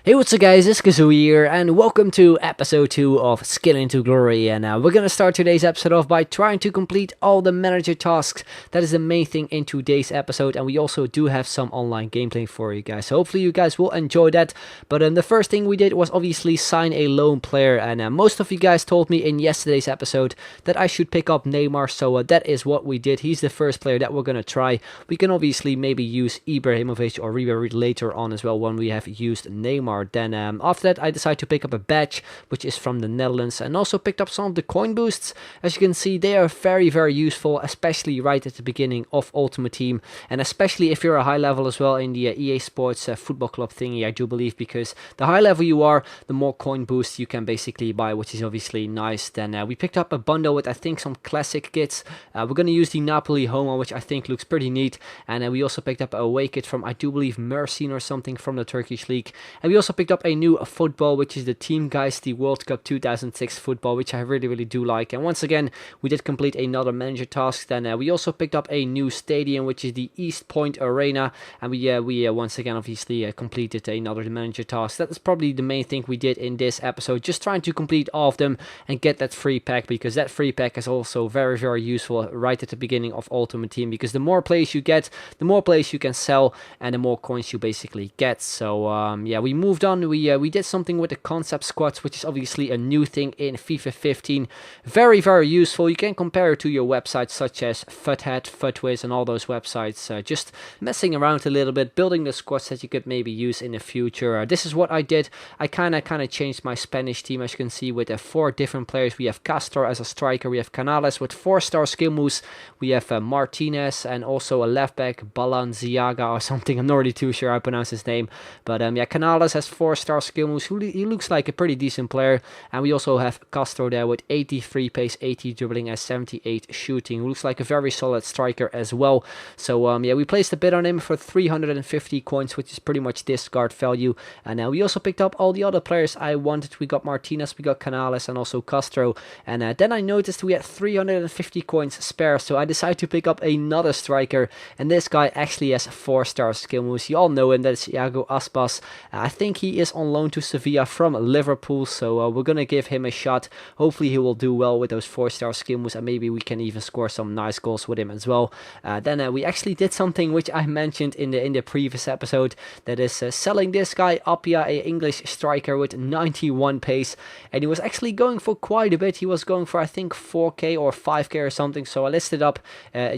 Hey, what's up guys, it's Kazoo here, and welcome to episode 2 of Skill into Glory. And we're gonna start today's episode off by trying to complete all the manager tasks. That is the main thing in today's episode, and we also do have some online gameplay for you guys. So hopefully you guys will enjoy that. But the first thing we did was obviously sign a loan player, and most of you guys told me in yesterday's episode that I should pick up Neymar, so that is what we did. He's the first player that we're gonna try. We can obviously maybe use Ibrahimovic or Ribery later on as well when we have used Neymar. Then after that I decided to pick up a badge which is from the Netherlands, and also picked up some of the coin boosts. As you can see, they are very useful, especially right at the beginning of Ultimate Team, and especially if you're a high level as well in the EA Sports football club thingy, I do believe, because the high level you are, the more coin boosts you can basically buy, which is obviously nice. Then we picked up a bundle with I think some classic kits. We're going to use the Napoli Homo, which I think looks pretty neat, and we also picked up a away kit from I do believe Mersin or something from the Turkish league, and we also picked up a new football, which is the Team Guys, the World Cup 2006 football, which I really do like. And once again, we did complete another manager task. Then we also picked up a new stadium, which is the East Point Arena, and we once again obviously completed another manager task. That is probably the main thing we did in this episode, just trying to complete all of them and get that free pack, because that free pack is also very useful right at the beginning of Ultimate Team, because the more players you get, the more players you can sell, and the more coins you basically get. So yeah, we moved on. We did something with the concept squads, which is obviously a new thing in FIFA 15. Very useful. You can compare it to your websites such as Futhead, Futwiz, and all those websites. Just messing around a little bit, building the squads that you could maybe use in the future. This is what I did. I kind of changed my Spanish team, as you can see, with 4 different players. We have Castro as a striker, we have Canales with 4-star skill moves, we have Martinez, and also a left back, Balenciaga or something. I'm not really too sure how I pronounce his name, but yeah, Canales has 4-star skill moves. He looks like a pretty decent player. And we also have Castro there with 83 pace, 80 dribbling, and 78 shooting. Who looks like a very solid striker as well. So yeah, we placed a bid on him for 350 coins, which is pretty much discard value. And we also picked up all the other players I wanted. We got Martinez, we got Canales, and also Castro. And then I noticed we had 350 coins spare, so I decided to pick up another striker. And this guy actually has 4-star skill moves. You all know him, that's Iago Aspas. I think he is on loan to Sevilla from Liverpool, so we're gonna give him a shot. Hopefully he will do well with those 4-star skill moves, and maybe we can even score some nice goals with him as well. Then we actually did something which I mentioned in the previous episode, that is selling this guy Appia, a English striker with 91 pace, and he was actually going for quite a bit. He was going for I think 4k or 5k or something, so I listed up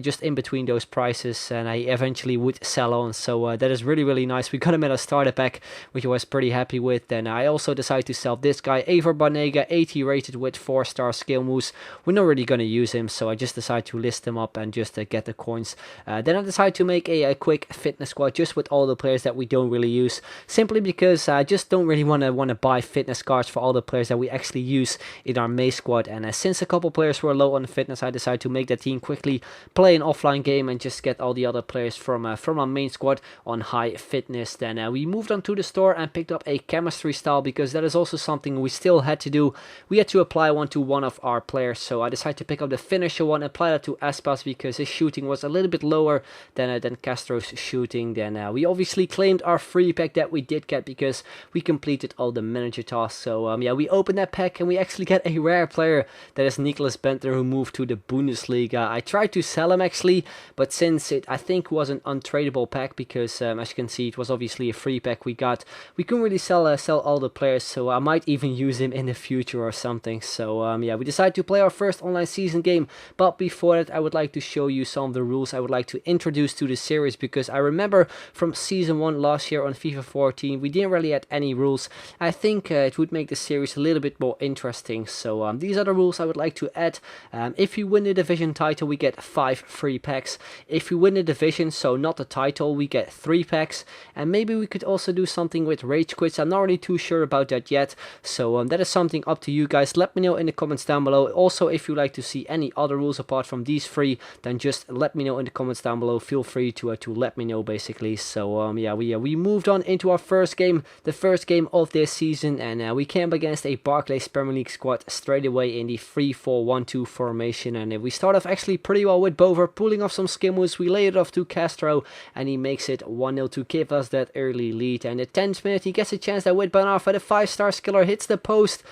just in between those prices, and I eventually would sell on. So that is really nice. We got him at a starter pack, which I was pretty happy with. Then I also decided to sell this guy, Ever Banega, 80 rated with 4-star skill moves. We're not really going to use him, so I just decided to list him up and just get the coins. Then I decided to make a quick fitness squad just with all the players that we don't really use, simply because I just don't really want to buy fitness cards for all the players that we actually use in our main squad. And since a couple players were low on fitness, I decided to make that team quickly play an offline game and just get all the other players from our main squad on high fitness. Then we moved on to the store and picked up a chemistry style, because that is also something we still had to do. We had to apply one to one of our players, so I decided to pick up the finisher one, apply that to Aspas, because his shooting was a little bit lower than Castro's shooting. Then we obviously claimed our free pack that we did get, because we completed all the manager tasks. So yeah, we opened that pack and we actually get a rare player, that is Nicholas Bentner, who moved to the Bundesliga. I tried to sell him actually, but since it I think was an untradeable pack, because as you can see it was obviously a free pack we got, we couldn't really sell all the players, so I might even use him in the future or something. So yeah, we decided to play our first online season game, but before that I would like to show you some of the rules I would like to introduce to the series, because I remember from season 1 last year on FIFA 14 we didn't really have any rules. I think it would make the series a little bit more interesting. So these are the rules I would like to add. If you win the division title, we get 5 free packs. If you win the division, so not the title, we get 3 packs. And maybe we could also do something with rage quits. I'm not really too sure about that yet, so that is something up to you guys. Let me know in the comments down below. Also, if you'd like to see any other rules apart from these 3, then just let me know in the comments down below. Feel free to let me know basically. So yeah, we moved on into our first game, the first game of this season, and we came up against a Barclays Premier League squad straight away in the 3-4-1-2 formation. And we start off actually pretty well with Bover pulling off some skill moves. We lay it off to Castro, and he makes it 1-0 to give us that early lead. And the 10th minute minute, he gets a chance that with Bernard for the 5-star skiller, hits the post.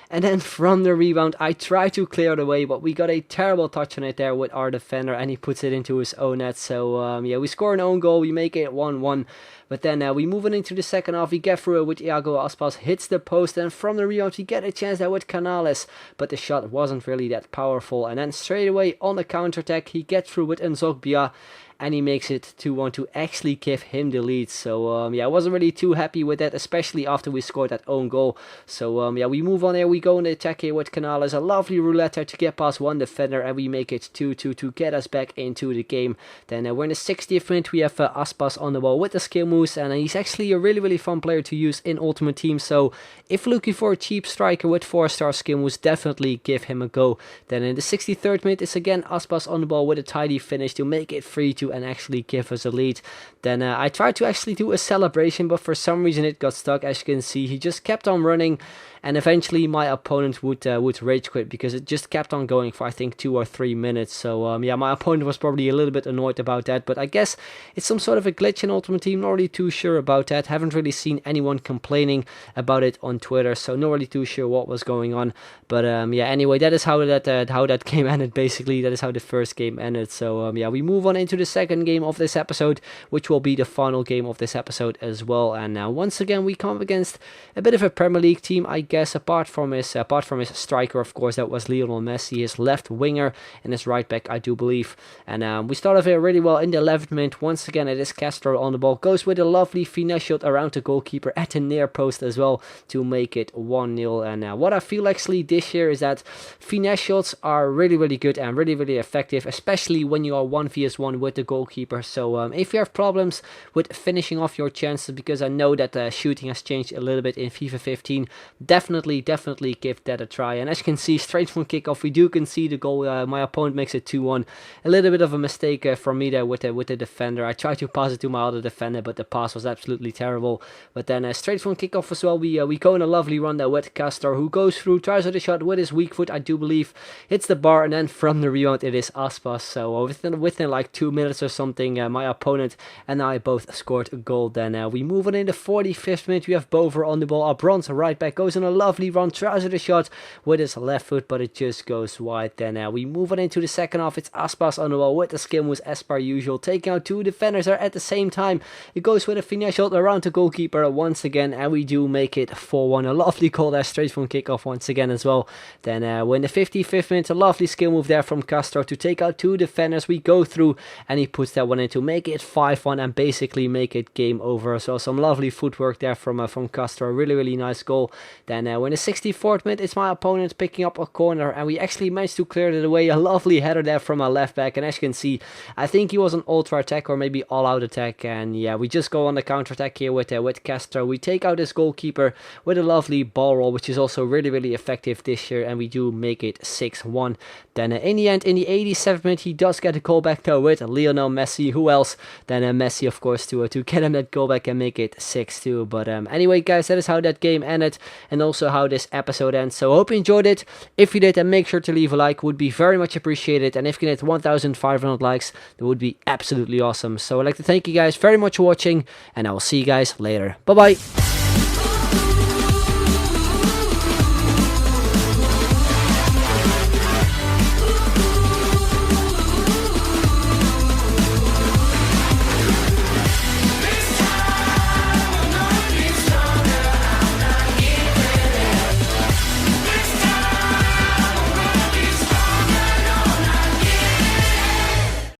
And then from the rebound, I try to clear it away, but we got a terrible touch on it there with our defender, and he puts it into his own net. So, yeah, we score an own goal, we make it 1-1. But then we move on into the second half, we get through it with Iago Aspas, hits the post, and from the rebound we get a chance there with Canales, but the shot wasn't really that powerful. And then straight away on the counter-attack, he gets through with Nzogbia, and he makes it 2-1 to actually give him the lead. So yeah, I wasn't really too happy with that, especially after we scored that own goal. So yeah, we move on here, we go in the attack here with Canales, a lovely roulette there to get past one defender, and we make it 2-2 to get us back into the game. Then we're in the 60th minute, we have Aspas on the ball with the skill moves, and he's actually a really fun player to use in Ultimate Team. So if looking for a cheap striker with 4-star skill moves, definitely give him a go. Then in the 63rd minute, it's again Aspas on the ball with a tidy finish to make it 3-2 and actually give us a lead. Then I tried to actually do a celebration, but for some reason it got stuck. As you can see, he just kept on running, and eventually my opponent would rage quit because it just kept on going for I think 2 or 3 minutes. So yeah, my opponent was probably a little bit annoyed about that, but I guess it's some sort of a glitch in Ultimate Team. Not really too sure about that. Haven't really seen anyone complaining about it on Twitter, so not really too sure what was going on. But yeah, anyway, that is how that game ended. Basically, that is how the first game ended. So yeah, we move on into the second game of this episode, which will be the final game of this episode as well. And now once again we come up against a bit of a Premier League team, I guess, apart from his striker, of course, that was Lionel Messi, his left winger, and his right back, I do believe. And we start off here really well in the 11th minute. Once again, it is Castro on the ball, goes with a lovely finesse shot around the goalkeeper at the near post as well to make it 1-0. And what I feel actually this year is that finesse shots are really good and really effective, especially when you are 1v1 with the goalkeeper. So if you have problems with finishing off your chances, because I know that shooting has changed a little bit in FIFA 15, definitely give that a try. And as you can see, straight from kickoff, we do concede the goal. My opponent makes it 2-1. A little bit of a mistake from me there with the defender. I tried to pass it to my other defender, but the pass was absolutely terrible. But then straight from kickoff as well, we go in a lovely run there with Castor, who goes through, tries with a shot with his weak foot, I do believe, hits the bar, and then from the rebound it is Aspas. So within like 2 minutes or something, my opponent and I both scored a goal. Then we move on in the 45th minute, we have Bover on the ball. Our bronze right back goes on a lovely run, tries with a shot with his left foot, but it just goes wide. Then we move on into the second half, it's Aspas on the ball with the skill moves as per usual, taking out 2 defenders there at the same time. It goes with a finesse shot around the goalkeeper once again, and we do make it 4-1. A lovely goal there straight from kickoff once again as well. Then we're in the 55th minute, a lovely skill move there from Castro to take out 2 defenders. We go through, and he puts that one in to make it 5-1 and basically make it game over. So some lovely footwork there from Castro, really nice goal. Then we're in the 64th minute, it's my opponent picking up a corner, and we actually managed to clear it away. A lovely header there from our left back, and as you can see, I think he was an ultra attack or maybe all out attack. And yeah, we just go on the counter attack here with Castro. We take out his goalkeeper with a lovely ball roll, which is also really effective this year, and we do make it 6-1. Then in the end, in the 87th minute, he does get a goal back though with Lionel Messi. Who else than Messi, of course, to get him that goal back and make it 6-2. But anyway, guys, that is how that game ended, and also how this episode ends. So I hope you enjoyed it. If you did, then make sure to leave a like, would be very much appreciated. And if you can hit 1,500 likes, that would be absolutely awesome. So I'd like to thank you guys very much for watching, and I will see you guys later. Bye bye.